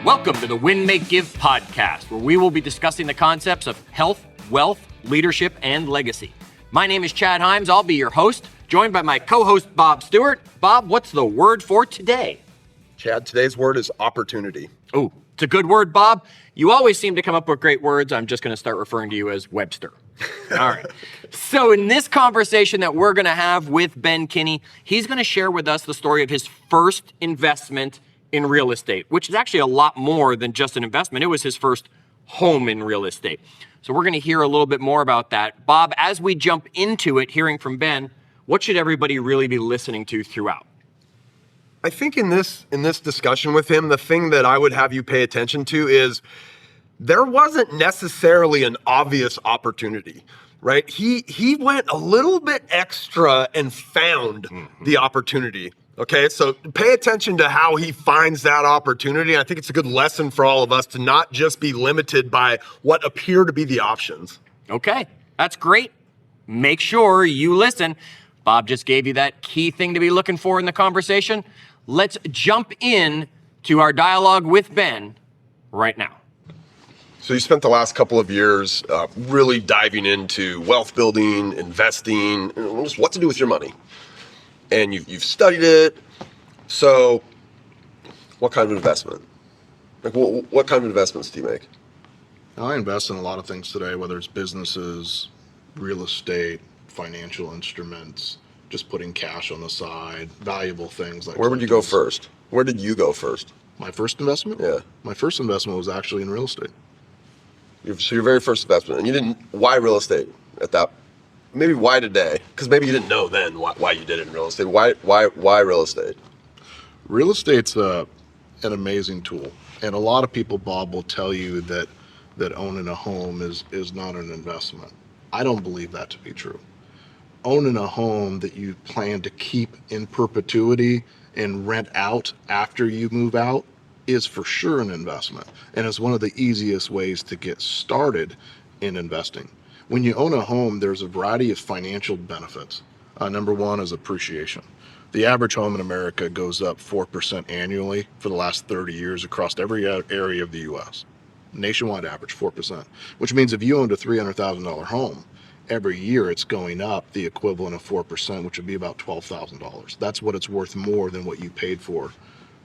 Welcome to the Win, Make, Give podcast, where we will be discussing the concepts of health, wealth, leadership, and legacy. My name is Chad Hyams. I'll be your host, joined by my co-host, Bob Stewart. Bob, what's the word for today? Chad, today's word is opportunity. Oh, it's a good word, Bob. You always seem to come up with great words. I'm just going to start referring to you as Webster. All right. So in this conversation that we're going to have with Ben Kinney, he's going to share with us the story of his first investment in real estate, which is actually a lot more than just an investment. It was his first home in real estate. So we're going to hear a little bit more about that. Bob, as we jump into it, hearing from Ben, what should everybody really be listening to throughout? I think in this discussion with him, the thing that I would have you pay attention to is there wasn't necessarily an obvious opportunity, right? He went a little bit extra and found the opportunity. Okay, so pay attention to how he finds that opportunity. I think it's a good lesson for all of us to not just be limited by what appear to be the options. Okay, that's great. Make sure you listen. Bob just gave you that key thing to be looking for in the conversation. Let's jump in to our dialogue with Ben right now. So you spent the last couple of years really diving into wealth building, investing, and just what to do with your money. And you've studied it. So what kind of investment? Like what kind of investments do you make? I invest in a lot of things today, whether it's businesses, real estate, financial instruments, just putting cash on the side, valuable things like. Where would you go first? Where did you go first? My first investment? Yeah. My first investment was actually in real estate. So your very first investment, and you didn't, why real estate at that? Maybe why today? Because maybe you didn't know then why you did it in real estate. Why real estate? Real estate's an amazing tool. And a lot of people, Bob, will tell you that owning a home is not an investment. I don't believe that to be true. Owning a home that you plan to keep in perpetuity and rent out after you move out is for sure an investment. And it's one of the easiest ways to get started in investing. When you own a home, there's a variety of financial benefits. Number one is appreciation. The average home in America goes up 4% annually for the last 30 years across every area of the U.S. Nationwide average, 4%, which means if you owned a $300,000 home, every year it's going up the equivalent of 4%, which would be about $12,000. That's what it's worth more than what you paid for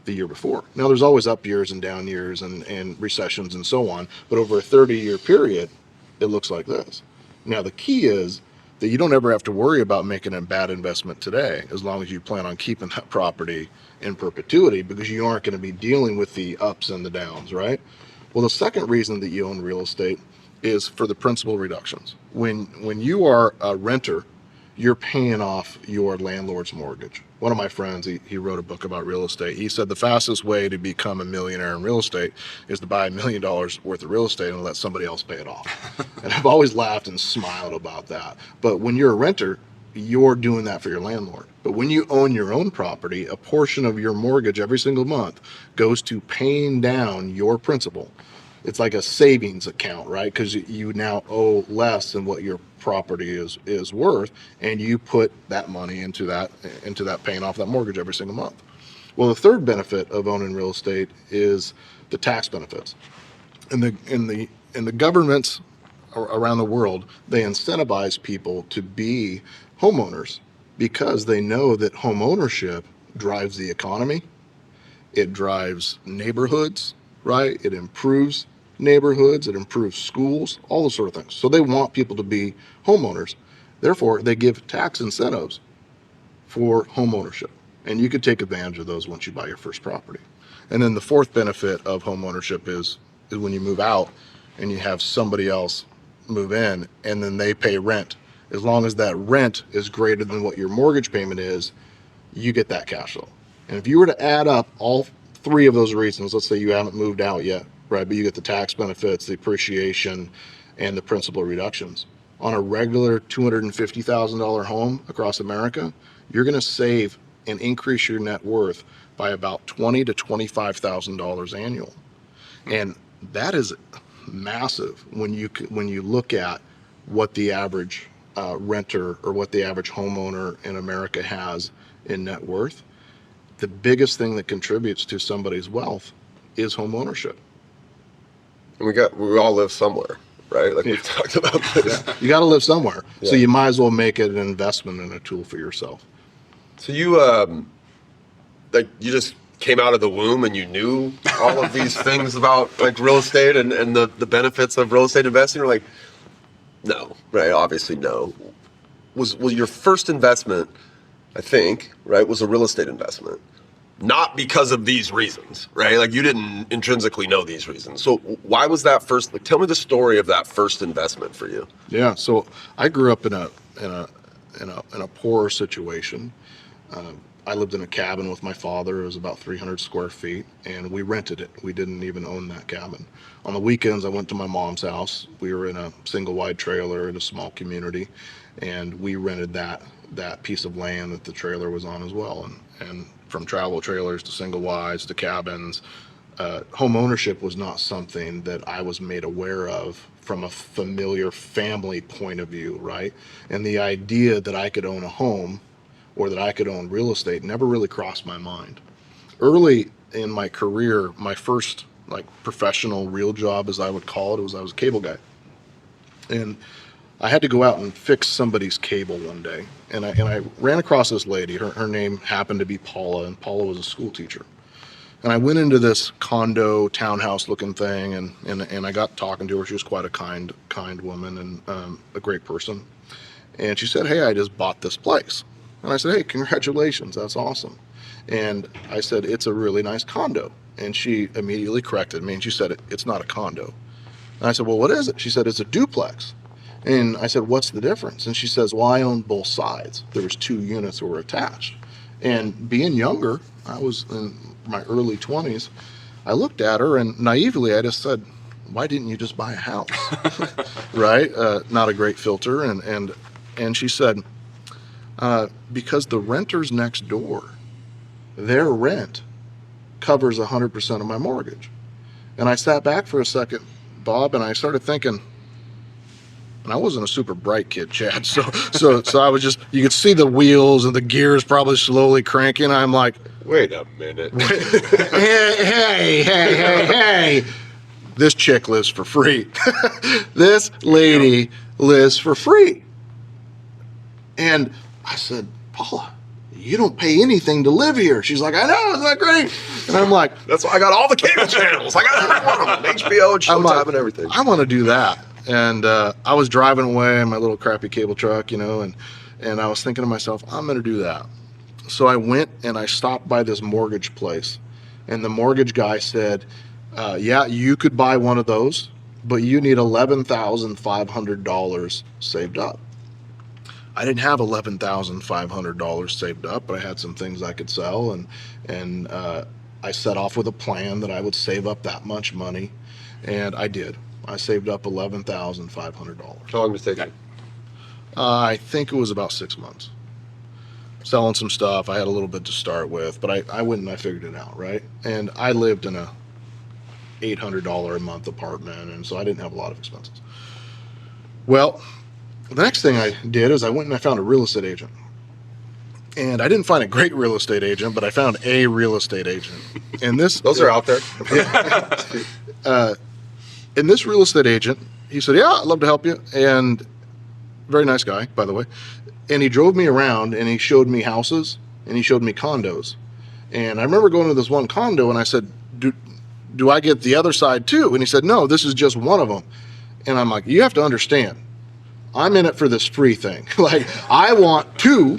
the year before. Now, there's always up years and down years and recessions and so on, but over a 30-year period, it looks like this. Now, the key is that you don't ever have to worry about making a bad investment today, as long as you plan on keeping that property in perpetuity, because you aren't going to be dealing with the ups and the downs, right? Well, the second reason that you own real estate is for the principal reductions. When you are a renter, you're paying off your landlord's mortgage. One of my friends, he wrote a book about real estate. He said the fastest way to become a millionaire in real estate is to buy $1 million worth of real estate and let somebody else pay it off. And I've always laughed and smiled about that. But when you're a renter, you're doing that for your landlord. But when you own your own property, a portion of your mortgage every single month goes to paying down your principal. It's like a savings account, right? Because you now owe less than what your property is worth, and you put that money into that paying off that mortgage every single month. Well, the third benefit of owning real estate is the tax benefits. In the governments around the world, they incentivize people to be homeowners because they know that home ownership drives the economy, it drives neighborhoods, right? It improves neighborhoods, it improves schools, all those sort of things. So they want people to be homeowners. Therefore, they give tax incentives for home ownership. And you could take advantage of those once you buy your first property. And then the fourth benefit of home ownership is when you move out and you have somebody else move in and then they pay rent. As long as that rent is greater than what your mortgage payment is, you get that cash flow. And if you were to add up all three of those reasons, let's say you haven't moved out yet, right? But you get the tax benefits, the appreciation, and the principal reductions. On a regular $250,000 home across America, you're going to save and increase your net worth by about $20,000 to $25,000 annual. And that is massive when you look at what the average renter or what the average homeowner in America has in net worth. the biggest thing that contributes to somebody's wealth is home ownership. And we all live somewhere, right? Like we've talked about this. You got to live somewhere. Yeah. So you might as well make it an investment and a tool for yourself. So you, like you just came out of the womb and you knew all of these things about like real estate and the benefits of real estate investing? Or like, no, right? Obviously no. Was your first investment, I think, right, was a real estate investment. Not because of these reasons, right? Like you didn't intrinsically know these reasons. So why was that first? Like, tell me the story of that first investment for you. Yeah. So I grew up in a poor situation. I lived in a cabin with my father. It was about 300 square feet, and we rented it. We didn't even own that cabin. On the weekends, I went to my mom's house. We were in a single wide trailer in a small community, and we rented that piece of land that the trailer was on as well. And from travel trailers to single wides to cabins, home ownership was not something that I was made aware of from a familiar family point of view, right? And the idea that I could own a home or that I could own real estate never really crossed my mind. Early in my career, my first like professional real job, as I would call it, was I was a cable guy. And I had to go out and fix somebody's cable one day. And I ran across this lady. Her name happened to be Paula, and Paula was a school teacher. And I went into this condo, townhouse looking thing, and I got talking to her. She was quite a kind woman and a great person. And she said, "Hey, I just bought this place." And I said, "Hey, congratulations, that's awesome." And I said, "It's a really nice condo." And she immediately corrected me, and she said, "It's not a condo." And I said, "Well, what is it?" She said, "It's a duplex." And I said, "What's the difference?" And she says, "Well, I own both sides. There was 2 units that were attached." And being younger, I was in my early 20s, I looked at her and naively I just said, "Why didn't you just buy a house?" Right? Not a great filter. And she said, "Because the renters next door, their rent covers 100% of my mortgage." And I sat back for a second, Bob, and I started thinking, and I wasn't a super bright kid, Chad. So I was just, you could see the wheels and the gears probably slowly cranking. I'm like, wait a minute. hey. This chick lives for free. This lady lives for free. And I said, "Paula, you don't pay anything to live here." She's like, "I know, isn't that great?" And I'm like, "That's why I got all the cable channels. I got every one of them, HBO and Showtime and everything." I want to do that. And I was driving away in my little crappy cable truck, and I was thinking to myself, I'm going to do that. So I went and I stopped by this mortgage place, and the mortgage guy said, "Yeah, you could buy one of those, but you need $11,500 saved up." I didn't have $11,500 saved up, but I had some things I could sell, and I set off with a plan that I would save up that much money, and I did. I saved up $11,500. How long did it take you? I think it was about 6 months. Selling some stuff. I had a little bit to start with, but I went and I figured it out, right? And I lived in a $800 a month apartment, and so I didn't have a lot of expenses. Well, the next thing I did is I went and I found a real estate agent. And I didn't find a great real estate agent, but I found a real estate agent. And those are out there. And this real estate agent, he said, "Yeah, I'd love to help you." And very nice guy, by the way. And he drove me around and he showed me houses and he showed me condos. And I remember going to this one condo and I said, do I get the other side too? And he said, "No, this is just one of them." And I'm like, "You have to understand, I'm in it for this free thing. Like, I want 2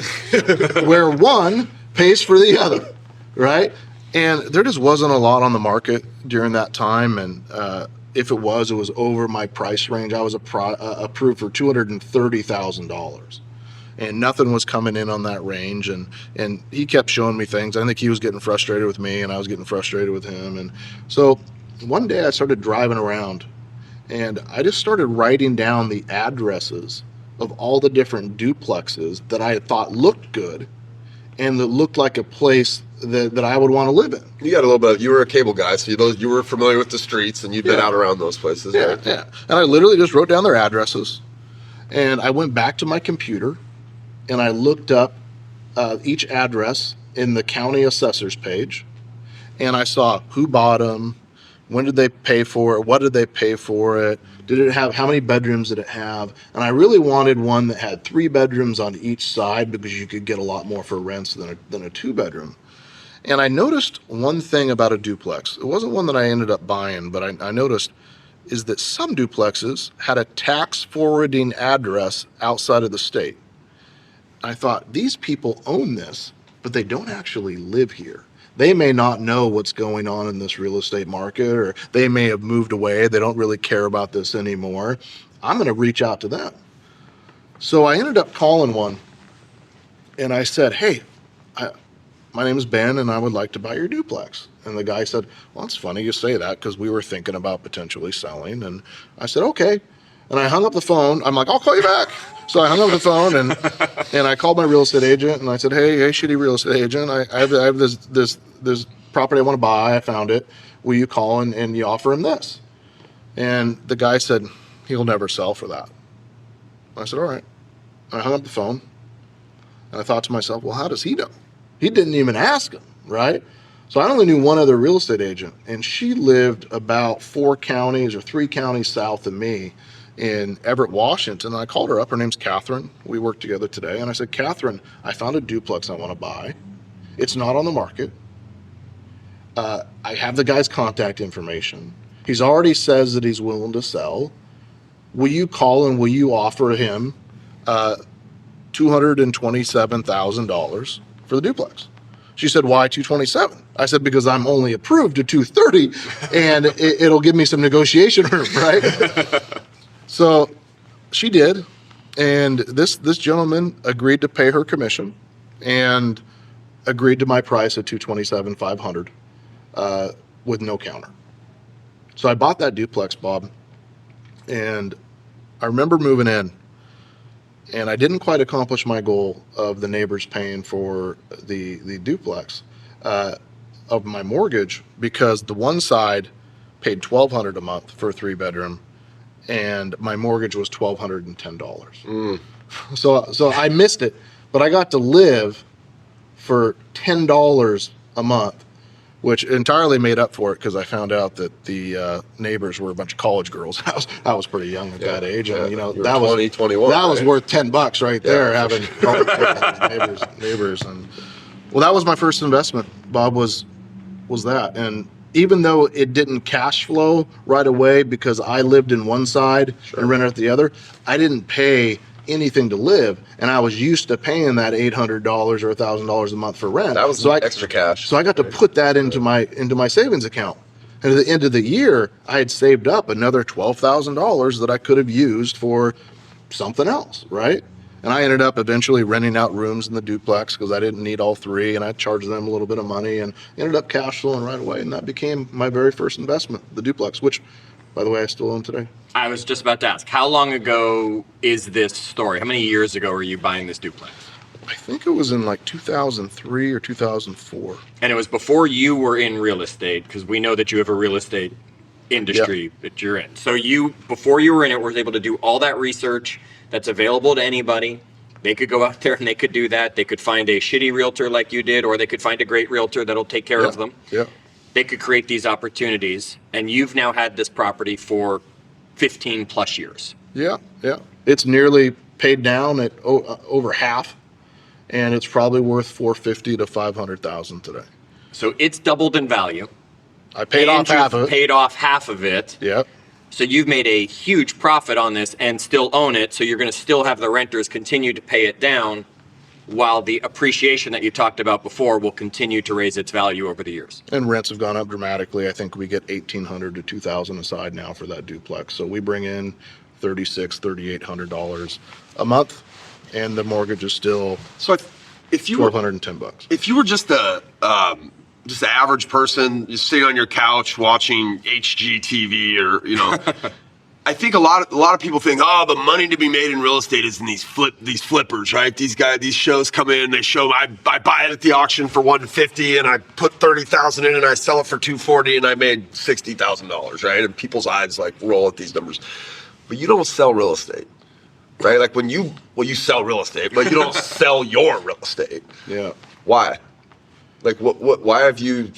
where one pays for the other," right? And there just wasn't a lot on the market during that time. And if it was over my price range. I was approved for $230,000. And nothing was coming in on that range. And he kept showing me things. I think he was getting frustrated with me, and I was getting frustrated with him. And so one day I started driving around, and I just started writing down the addresses of all the different duplexes that I had thought looked good and that looked like a place that I would want to live in. You got a little bit. You were a cable guy, so you were familiar with the streets, and you'd been out around those places. Yeah, right? yeah. And I literally just wrote down their addresses, and I went back to my computer, and I looked up each address in the county assessor's page, and I saw who bought them, when did they pay for it, what did they pay for it, did it have, how many bedrooms did it have, and I really wanted one that had 3 bedrooms on each side because you could get a lot more for rents than a 2-bedroom. And I noticed one thing about a duplex. It wasn't one that I ended up buying, but I noticed is that some duplexes had a tax forwarding address outside of the state. I thought, these people own this, but they don't actually live here. They may not know what's going on in this real estate market, or they may have moved away. They don't really care about this anymore. I'm going to reach out to them. So I ended up calling one, and I said, hey, my name is Ben, and I would like to buy your duplex. And the guy said, well, it's funny you say that because we were thinking about potentially selling. And I said, okay. And I hung up the phone. I'm like, I'll call you back. So I hung up the phone, and I called my real estate agent, and I said, hey, shitty real estate agent, I have this property I want to buy. I found it. Will you call and you offer him this? And the guy said, he'll never sell for that. I said, all right. I hung up the phone, and I thought to myself, well, how does he know? He didn't even ask him, right? So I only knew one other real estate agent, and she lived about 4 counties or 3 counties south of me in Everett, Washington. And I called her up. Her name's Catherine. We worked together today. And I said, Catherine, I found a duplex I want to buy. It's not on the market. I have the guy's contact information. He's already says that he's willing to sell. Will you call and will you offer him $227,000 for the duplex? She said, why 227? I said, because I'm only approved to 230 and it'll give me some negotiation room, right? So she did. And this gentleman agreed to pay her commission and agreed to my price at $227,500 with no counter. So I bought that duplex, Bob, and I remember moving in, and I didn't quite accomplish my goal of the neighbors paying for the duplex of my mortgage, because the one side paid $1,200 a month for a 3-bedroom, and my mortgage was $1,210. So I missed it, but I got to live for $10 a month, which entirely made up for it because I found out that the neighbors were a bunch of college girls. I was pretty young at that age, and that was 21, that was right? worth $10 right there, having college neighbors. And well, that was my first investment, Bob, was that. And even though it didn't cash flow right away because I lived in one side and rented at the other, I didn't pay anything to live, and I was used to paying that $800 or $1,000 a month for rent. That was extra cash. So I got to put that into my savings account. And at the end of the year, I had saved up another $12,000 that I could have used for something else, right? And I ended up eventually renting out rooms in the duplex because I didn't need all 3, and I charged them a little bit of money, and ended up cash flowing right away. And that became my very first investment, the duplex, which, by the way, I still own today. I was just about to ask, how long ago is this story? How many years ago were you buying this duplex? I think it was in like 2003 or 2004. And it was before you were in real estate, because we know that you have a real estate industry that you're in. So you, before you were in it, were able to do all that research that's available to anybody. They could go out there and they could do that. They could find a shitty realtor like you did, or they could find a great realtor that'll take care of them. Yeah. They could create these opportunities, and you've now had this property for 15 plus years. Yeah. It's nearly paid down at over half, and it's probably worth $450,000 to $500,000 today. So it's doubled in value. I paid off half of it. Paid off half of it. Yep. So you've made a huge profit on this and still own it. So you're going to still have the renters continue to pay it down, while the appreciation that you talked about before will continue to raise its value over the years. And rents have gone up dramatically. I think we get $1,800 to $2,000 aside now for that duplex. So we bring in $3,600, $3,800 a month, and the mortgage is still So if you were $1,210. if you were just an average person, just sitting on your couch watching HGTV, or I think a lot of people think, oh, the money to be made in real estate is in these flippers, right? These shows come in, they show I buy it at the auction for $150, and I put $30,000 in, and I sell it for $240, and I made $60,000, right? And people's eyes like roll at these numbers. But you don't sell real estate. right? Like when you sell real estate, but you don't sell your real estate. Yeah. Why? Like why have you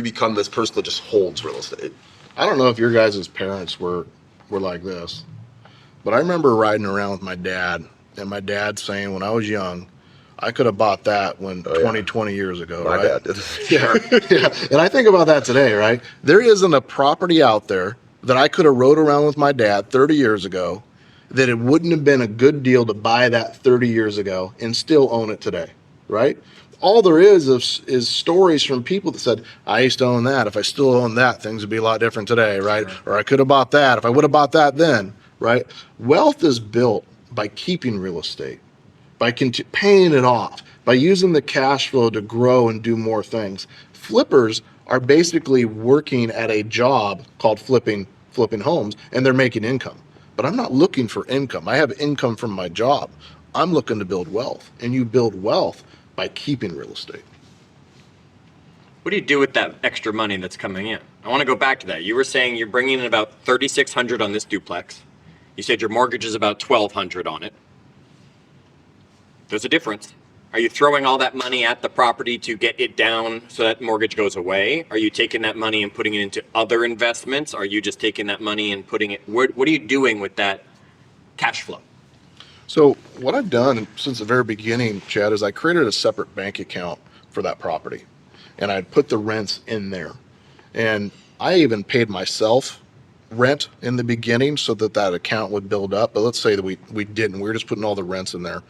become this person that just holds real estate? I don't know if your guys' parents were like this, but I remember riding around with my dad, and my dad saying when I was young, I could have bought that when 20 years ago, My right? dad did. Yeah. Yeah. And I think about that today, right? There isn't a property out there that I could have rode around with my dad 30 years ago that it wouldn't have been a good deal to buy that 30 years ago and still own it today, right? All there is stories from people that said, I used to own that. If I still owned that, things would be a lot different today, right? Or I could have bought that if I would have bought that then, right? Wealth is built by keeping real estate, by paying it off, by using the cash flow to grow and do more things. Flippers are basically working at a job called flipping homes, and they're making income. But I'm not looking for income. I have income from my job. I'm looking to build wealth, and you build wealth by keeping real estate. What do you do with that extra money that's coming in? I want to go back to that. You were saying you're bringing in about $3,600 on this duplex. You said your mortgage is about $1,200 on it. There's a difference. Are you throwing all that money at the property to get it down so that mortgage goes away? Are you taking that money and putting it into other investments? Are you just taking that money and putting it, what are you doing with that cash flow? So what I've done since the very beginning, Chad, is I created a separate bank account for that property, and I'd put the rents in there. And I even paid myself rent in the beginning so that account would build up. But let's say that we didn't. We were just putting all the rents in there.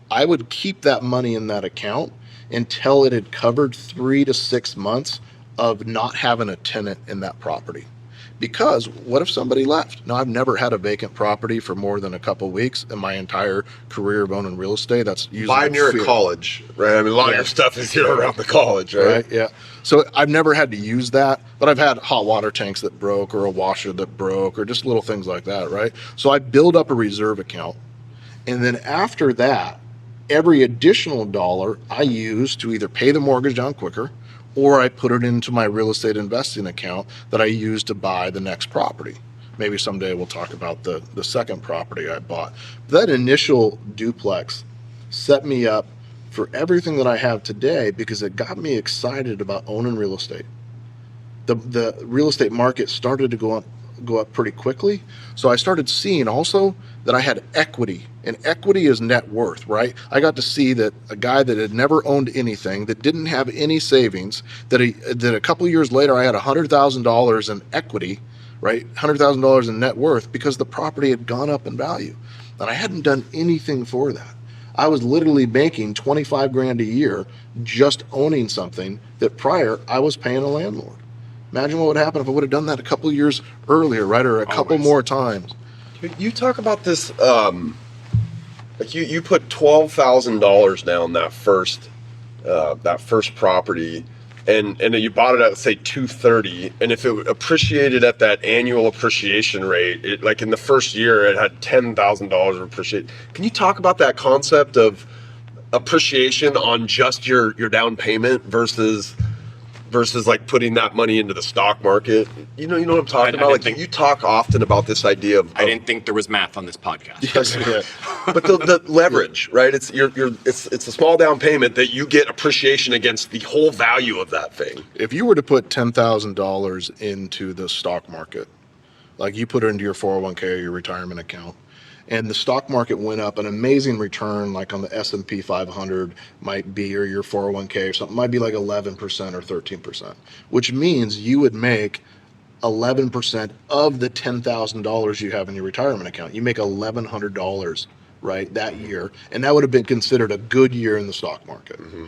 I would keep that money in that account until it had covered 3 to 6 months of not having a tenant in that property. Because what if somebody left? Now, I've never had a vacant property for more than a couple weeks in my entire career of owning real estate. That's usually Buy near a college, right? I mean, a lot of your stuff is here around the college, right? Yeah. So I've never had to use that, but I've had hot water tanks that broke or a washer that broke or just little things like that, right? So I build up a reserve account. And then after that, every additional dollar I use to either pay the mortgage down quicker, or I put it into my real estate investing account that I use to buy the next property. Maybe someday we'll talk about the second property I bought. That initial duplex set me up for everything that I have today because it got me excited about owning real estate. The real estate market started to go up pretty quickly. So I started seeing also that I had equity, and equity is net worth, right? I got to see that a guy that had never owned anything, that didn't have any savings, that a couple of years later I had $100,000 in equity, right? $100,000 in net worth because the property had gone up in value. And I hadn't done anything for that. I was literally making 25 grand a year just owning something that prior I was paying a landlord. Imagine what would happen if I would have done that a couple of years earlier, right? Or a couple more times. You talk about this, like you put $12,000 down that first property, and you bought it at, say, $230, and if it appreciated at that annual appreciation rate, it, like in the first year, it had $10,000 of appreciation. Can you talk about that concept of appreciation on just your down payment versus like putting that money into the stock market? You know what I'm talking about? Like you talk often about this idea of I didn't think there was math on this podcast. Yes, yeah. But the leverage, right? It's a small down payment that you get appreciation against the whole value of that thing. If you were to put $10,000 into the stock market, like you put it into your 401k or your retirement account, and the stock market went up, an amazing return like on the S&P 500 might be, or your 401k or something, might be like 11% or 13%, which means you would make 11% of the $10,000 you have in your retirement account. You make $1,100, right, that year, and that would have been considered a good year in the stock market. Mm-hmm.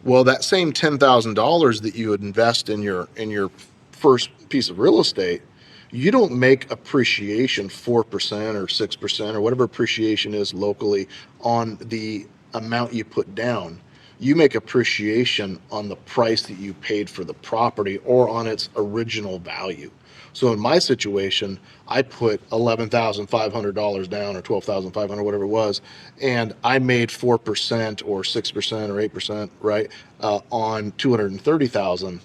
Well, that same $10,000 that you would invest in your first piece of real estate, you don't make appreciation 4% or 6% or whatever appreciation is locally on the amount you put down. You make appreciation on the price that you paid for the property or on its original value. So in my situation, I put $11,500 down or $12,500, whatever it was, and I made 4% or 6% or 8%, right, on $230,000.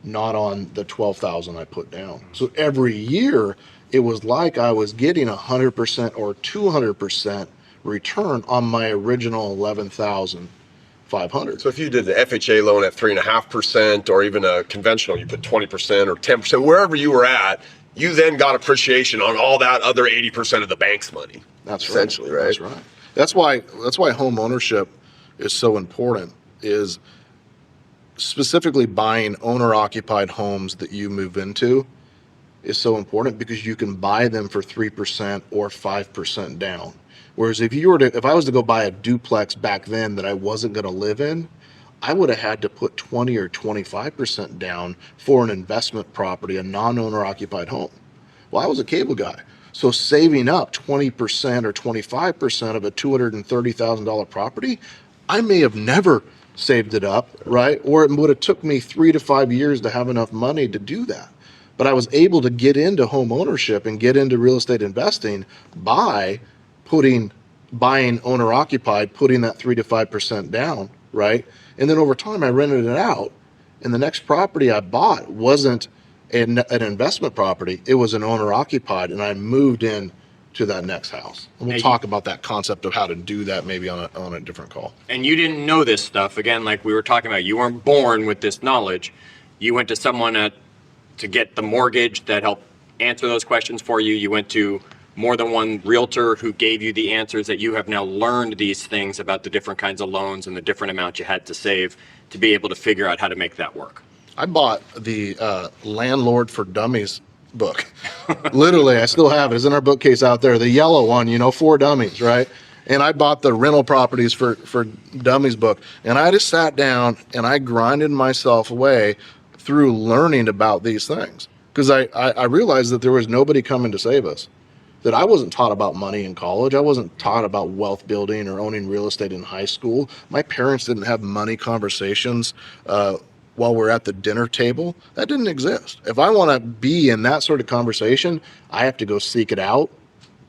Not on the $12,000 I put down. So every year it was like I was getting 100% or 200% return on my original 11,500. So if you did the FHA loan at 3.5%, or even a conventional, you put 20% or 10%, wherever you were at, you then got appreciation on all that other 80% of the bank's money. That's essentially, right. right? That's right. That's why home ownership is so important, is specifically buying owner-occupied homes that you move into is so important, because you can buy them for 3% or 5% down. Whereas if I was to go buy a duplex back then that I wasn't going to live in, I would have had to put 20 or 25% down for an investment property, a non-owner occupied home. Well, I was a cable guy. So saving up 20% or 25% of a $230,000 property, I may have never saved it up, right? Or it would have took me 3 to 5 years to have enough money to do that. But I was able to get into home ownership and get into real estate investing by buying owner occupied, putting that 3 to 5% down, right? And then over time I rented it out, and the next property I bought wasn't an investment property, it was an owner occupied, and I moved in to that next house. And we'll talk about that concept of how to do that maybe on a different call. And you didn't know this stuff. Again, like we were talking about, you weren't born with this knowledge. You went to someone to get the mortgage that helped answer those questions for you. You went to more than one realtor who gave you the answers, that you have now learned these things about the different kinds of loans and the different amounts you had to save to be able to figure out how to make that work. I bought the Landlord for Dummies book. Literally, I still have it. It's in our bookcase out there, the yellow one, for dummies, right? And I bought the rental properties for dummies book. And I just sat down and I grinded myself away through learning about these things. Because I realized that there was nobody coming to save us. That I wasn't taught about money in college. I wasn't taught about wealth building or owning real estate in high school. My parents didn't have money conversations while we're at the dinner table. That didn't exist. If I want to be in that sort of conversation, I have to go seek it out,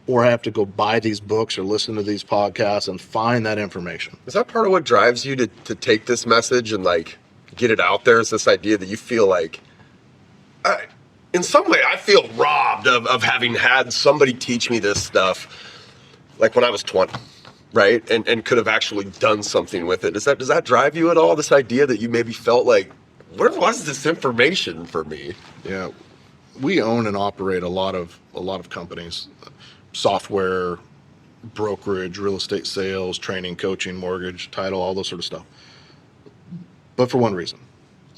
or I have to go buy these books or listen to these podcasts and find that information. Is that part of what drives you to take this message and like get it out there? Is this idea that you feel like, in some way, I feel robbed of having had somebody teach me this stuff like when I was 20, right? And could have actually done something with it. Does that drive you at all? This idea that you maybe felt like, where was this information for me? Yeah, we own and operate a lot of companies, software, brokerage, real estate sales, training, coaching, mortgage, title, all those sort of stuff. But for one reason,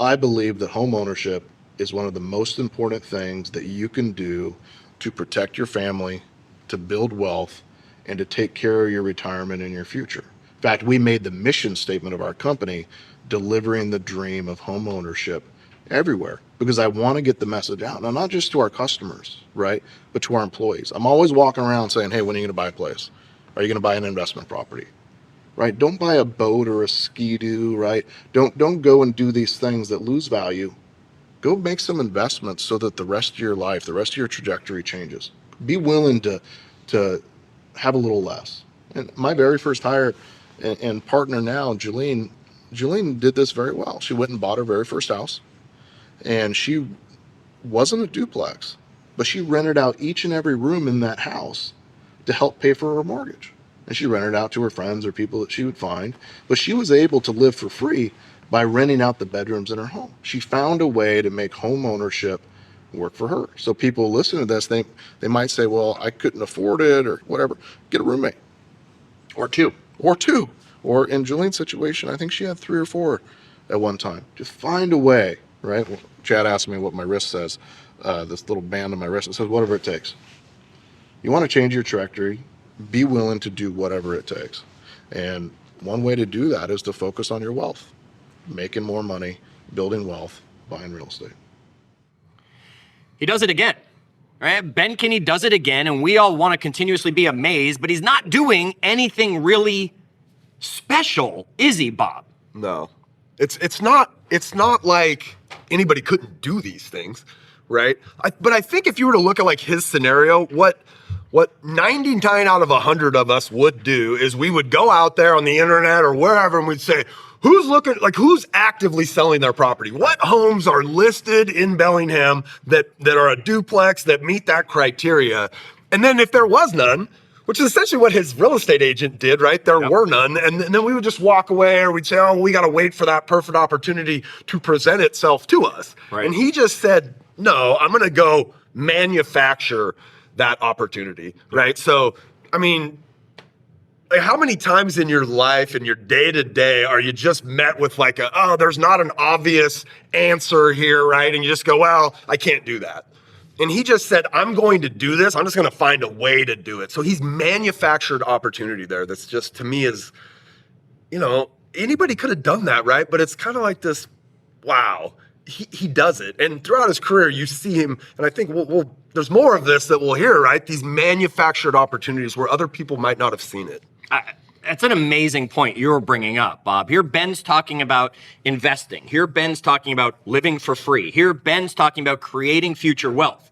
I believe that home ownership is one of the most important things that you can do to protect your family, to build wealth, and to take care of your retirement and your future. In fact, we made the mission statement of our company delivering the dream of home ownership everywhere, because I want to get the message out. Now, not just to our customers, right, but to our employees. I'm always walking around saying, hey, when are you going to buy a place? Are you going to buy an investment property? Right? Don't buy a boat or a ski-doo, right? Don't go and do these things that lose value. Go make some investments so that the rest of your life, the rest of your trajectory changes. Be willing to have a little less. And my very first hire and partner now, Julene did this very well. She went and bought her very first house, and she wasn't a duplex, but she rented out each and every room in that house to help pay for her mortgage. And she rented out to her friends or people that she would find, but she was able to live for free by renting out the bedrooms in her home. She found a way to make home ownership work for her. So people listen to this, they might say, well, I couldn't afford it or whatever. Get a roommate. Or two. Or in Julene's situation, I think she had 3 or 4 at one time. Just find a way, right? Well, Chad asked me what my wrist says, this little band on my wrist. It says, whatever it takes. You want to change your trajectory, be willing to do whatever it takes. And one way to do that is to focus on your wealth. Making more money, building wealth, buying real estate. He does it again, right? Ben Kinney does it again, and we all want to continuously be amazed, but he's not doing anything really special, is he, Bob? No, it's not like anybody couldn't do these things, right? But I think if you were to look at like his scenario, what 99 out of 100 of us would do is we would go out there on the internet or wherever and we'd say, who's actively selling their property? What homes are listed in Bellingham that are a duplex that meet that criteria? And then if there was none, which is essentially what his real estate agent did, right? There were none. And then we would just walk away, or we'd say, oh, we got to wait for that perfect opportunity to present itself to us. Right. And he just said, no, I'm going to go manufacture that opportunity, right? So, I mean, like, how many times in your life, in your day-to-day, are you just met with like there's not an obvious answer here, right? And you just go, well, I can't do that. And he just said, I'm going to do this. I'm just going to find a way to do it. So he's manufactured opportunity there. That's just, to me, is, anybody could have done that, right? But it's kind of like this, wow, he does it. And throughout his career, you see him, and I think there's more of this that we'll hear, right? These manufactured opportunities where other people might not have seen it. That's an amazing point you're bringing up, Bob. Here, Ben's talking about investing. Here, Ben's talking about living for free. Here, Ben's talking about creating future wealth.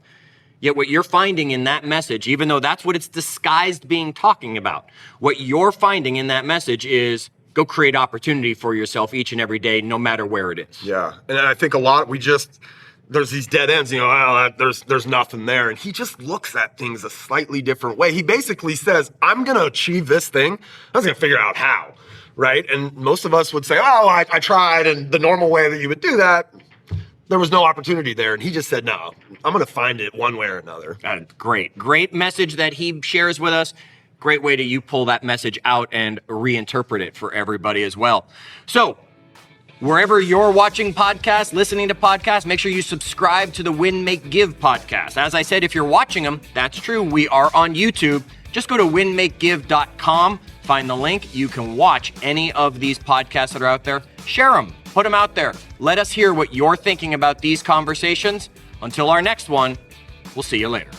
Yet what you're finding in that message, even though that's what it's disguised being talking about, what you're finding in that message is go create opportunity for yourself each and every day, no matter where it is. Yeah, and I think a lot, there's these dead ends, there's nothing there. And he just looks at things a slightly different way. He basically says, I'm going to achieve this thing. I was going to figure out how, right? And most of us would say, I tried, and the normal way that you would do that, there was no opportunity there. And he just said, no, I'm going to find it one way or another. Great message that he shares with us. Great way to you pull that message out and reinterpret it for everybody as well. So, wherever you're watching podcasts, listening to podcasts, make sure you subscribe to the Win, Make, Give podcast. As I said, if you're watching them, that's true. We are on YouTube. Just go to winmakegive.com, find the link. You can watch any of these podcasts that are out there. Share them, put them out there. Let us hear what you're thinking about these conversations. Until our next one, we'll see you later.